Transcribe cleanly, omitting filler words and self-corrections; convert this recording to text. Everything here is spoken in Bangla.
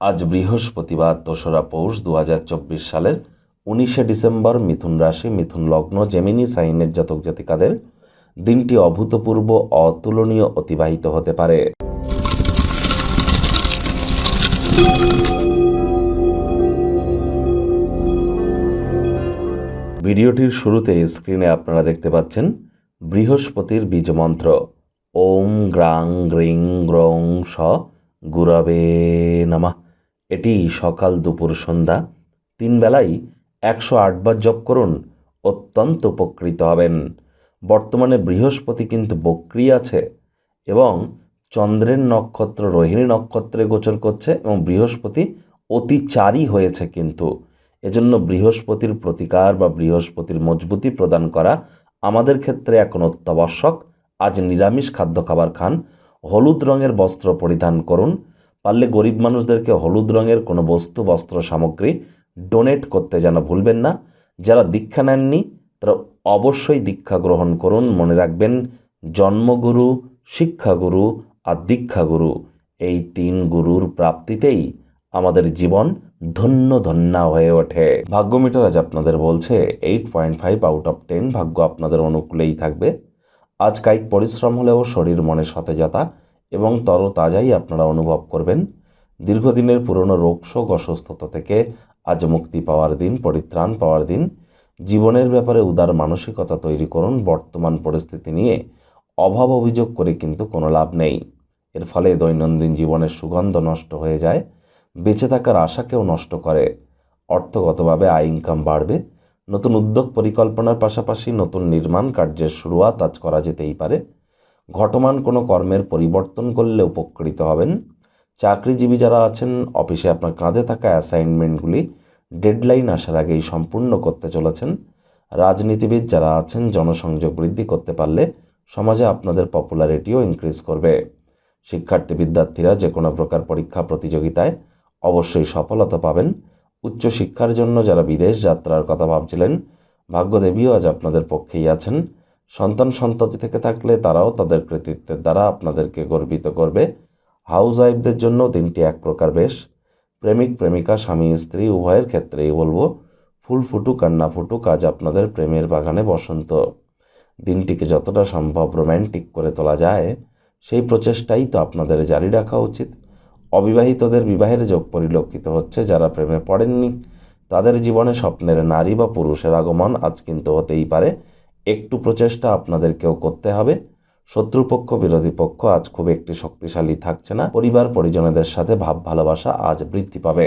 আজ বৃহস্পতিবার ২রা পৌষ ২০২৪ সালের ১৯শে ডিসেম্বর। মিথুন রাশি, মিথুন লগ্ন, জেমিনি সাইনের জাতক জাতিকাদের দিনটি অভূতপূর্ব অতুলনীয় অতিবাহিত হতে পারে। ভিডিওটির শুরুতে স্ক্রিনে আপনারা দেখতে পাচ্ছেন বৃহস্পতির বীজমন্ত্র ওম গ্রাং গ্রিং গ্রং স গুরবে নমঃ। এটি সকাল দুপুর সন্ধ্যা ৩ বেলাই ১০৮ বার জপ করুন, অত্যন্ত উপকৃত হবেন। বর্তমানে বৃহস্পতি কিন্তু বক্রী আছে এবং চন্দ্রের নক্ষত্র রোহিণী নক্ষত্রে গোচর করছে এবং বৃহস্পতি অতিচারী হয়েছে। কিন্তু এজন্য বৃহস্পতির প্রতিকার বা বৃহস্পতির মজবুতি প্রদান করা আমাদের ক্ষেত্রে এখন অত্যাবশ্যক। আজ নিরামিষ খাদ্য খাবার খান, হলুদ রঙের বস্ত্র পরিধান করুন, পারলে গরিব মানুষদেরকে হলুদ রঙের কোনো বস্তু বস্ত্র সামগ্রী ডোনেট করতে যেন ভুলবেন না। যারা দীক্ষা নেননি তারা অবশ্যই দীক্ষা গ্রহণ করুন। মনে রাখবেন, জন্মগুরু, শিক্ষাগুরু আর দীক্ষাগুরু, এই ৩ গুরুর প্রাপ্তিতেই আমাদের জীবন ধন্য ধন্যা হয়ে ওঠে। ভাগ্য মিটার আজ আপনাদের বলছে 8.5 আউট অফ 10। ভাগ্য আপনাদের অনুকূলেই থাকবে। আজ কায়িক পরিশ্রম হলেও শরীর মনে সতেজতা এবং তরতাজাই আপনারা অনুভব করবেন। দীর্ঘদিনের পুরনো রোগশোক অসুস্থতা থেকে আজ মুক্তি পাওয়ার দিন, পরিত্রাণ পাওয়ার দিন। জীবনের ব্যাপারে উদার মানসিকতা তৈরি করুন। বর্তমান পরিস্থিতি নিয়ে অভাব অভিযোগ করে কিন্তু কোনো লাভ নেই। এর ফলে দৈনন্দিন জীবনের সুগন্ধ নষ্ট হয়ে যায়, বেঁচে থাকার আশাকেও নষ্ট করে। অর্থগতভাবে আয় ইনকাম বাড়বে। নতুন উদ্যোগ পরিকল্পনার পাশাপাশি নতুন নির্মাণ কার্যের শুরুয়াত আজ করা যেতেই পারে। ঘটমান কোনো কর্মের পরিবর্তন করলে উপকৃত হবেন। চাকরিজীবী যারা আছেন, অফিসে আপনার কাঁধে থাকা অ্যাসাইনমেন্টগুলি ডেডলাইন আসার আগেই সম্পূর্ণ করতে চলেছেন। রাজনীতিবিদ যারা আছেন, জনসংযোগ বৃদ্ধি করতে পারলে সমাজে আপনাদের পপুলারিটিও ইনক্রিজ করবে। শিক্ষার্থী বিদ্যার্থীরা যে কোনো প্রকার পরীক্ষা প্রতিযোগিতায় অবশ্যই সফলতা পাবেন। উচ্চশিক্ষার জন্য যারা বিদেশ যাত্রার কথা ভাবছিলেন, ভাগ্যদেবীও আজ আপনাদের পক্ষেই আছেন। সন্ততি থেকে থাকলে তারাও তাদের কৃতিত্বের দ্বারা আপনাদেরকে গর্বিত করবে। হাউস ওয়াইফদের জন্য দিনটি এক প্রকার বেশ। প্রেমিক প্রেমিকা, স্বামী স্ত্রী উভয়ের ক্ষেত্রেই বলবো, ফুল ফুটুক আর না ফুটুক, আজ আপনাদের প্রেমের বাগানে বসন্ত। দিনটিকে যতটা সম্ভব রোম্যান্টিক করে তোলা যায় সেই প্রচেষ্টাই তো আপনাদের জারি রাখা উচিত। অবিবাহিতদের বিবাহের যোগ পরিলক্ষিত হচ্ছে। যারা প্রেমে পড়েননি তাদের জীবনে স্বপ্নের নারী বা পুরুষের আগমন আজ কিন্তু হতেই পারে। একটু প্রচেষ্টা আপনাদেরকেও করতে হবে। শত্রুপক্ষ বিরোধী পক্ষ আজ খুব একটি শক্তিশালী থাকছে না। পরিবার পরিজনদের সাথে ভাব ভালোবাসা আজ বৃদ্ধি পাবে।